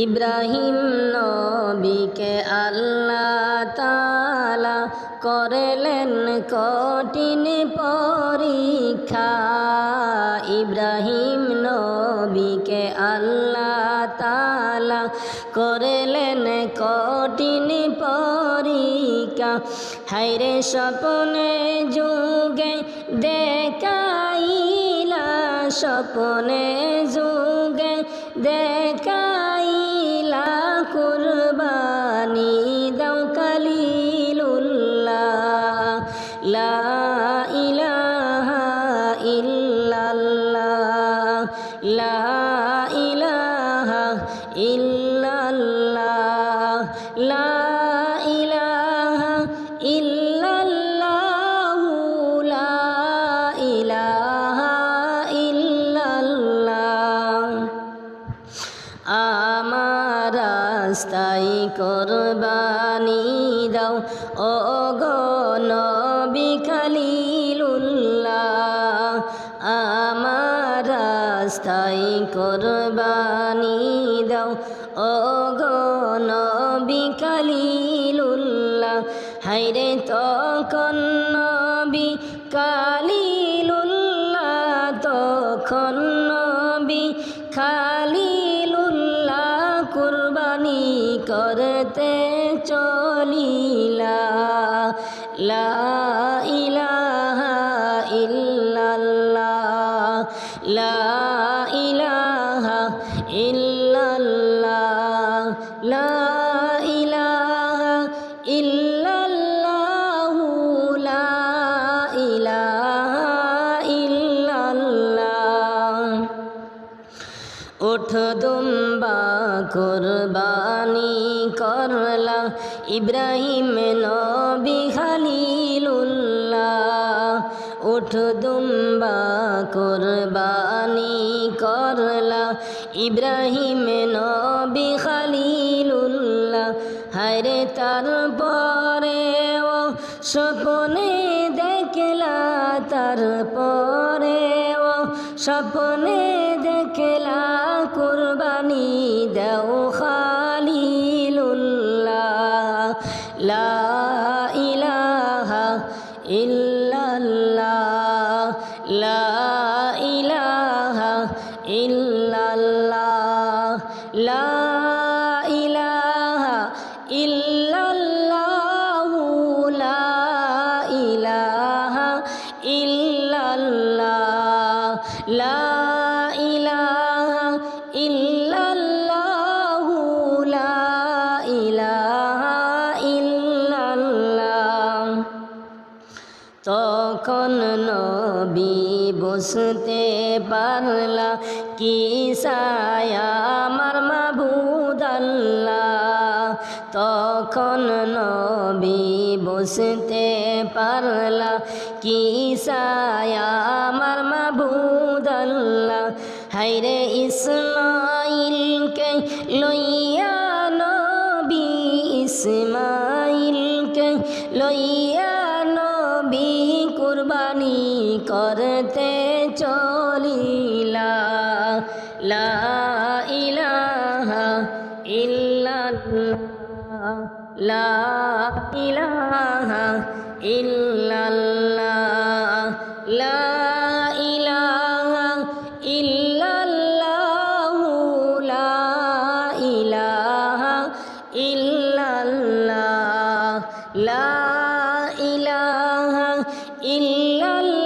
ইব্রাহিম নবীকে আল্লাহ তাআলা করলেন কঠিন পরীক্ষা। ইব্রাহিম নবীকে আল্লাহ তাআলা করলেন কঠিন পরীক্ষা। হায়রে স্বপ্নে যুগে দেখাইলা, স্বপ্নে যুগে দেখাইলা কুরবানি দাও কালিলুল্লাহ। লা ইলাহা ইল্লাল্লাহ, লা ইলাহা ইল্লাল্লাহ, লা ইলাহা ইল্লাল্লাহ, লা ইলাহা ইল্লাল্লাহ। আমার রাস্তায় কুরবানি দাও ও গো নবী খলিলুল্লাহ। আমার রাস্তায় কুরবানি দাও ও গো নবী খলিলুল্লাহ। হায়রে তখন নবী খলিলুল্লাহ, তখন নবী খলিলুল্লাহ কুরবানি করতে চলিলা। লা ইলাহা ইল্লাল্লাহ, লা ইলাহা ইল্লাল্লাহ, লা ইলাহা ইল্লাল্লাহ, লা ইলাহা ইল্লাল্লাহ। উঠ দুম্বা কুরবানি করলা ইব্রাহিম নবী খলিলুল্লাহ। উঠ দুম্বা কুরবানি করলা ইব্রাহিম নবী খলিলুল্লাহ। হায়রে তারপরে ও স্বপ্নে দেখলা, তারপরে ও স্বপ্নে দেখলা কুরবানি দাও খলিলুল্লাহ। লা ইলাহা ইল্লাল্লাহ, লা ইলাহা ইল্লাল্লাহ, লা ইলাহা ইল্লাল্লাহ, লা ইলাহা ইল্লাল্লাহ, লা ইলাহা ইল্লাল্লাহ, লা ইলাহা ইল্লাল্লাহ। তখন নবী বুঝতে পারলা কি সায়া আমার মাবুদ আল্লাহ। তখন নবী বুঝতে পারলা কি সায়া আমার মাবুদ আল্লাহ। হায়রে ইসমাইলকে লইয়া নবী, ইসমাইলকে লইয়া নবী কুরবানি করতে চলিলা। লা ইলাহা ইল্লাল্লাহ, লা ইলাহা ইল্লাল্লাহ, লা ইলাহা ইল্লাল্লাহ, লা ইলাহা ইল্লাল্লাহ, লা ইলাহা ইল্লাল্লাহ।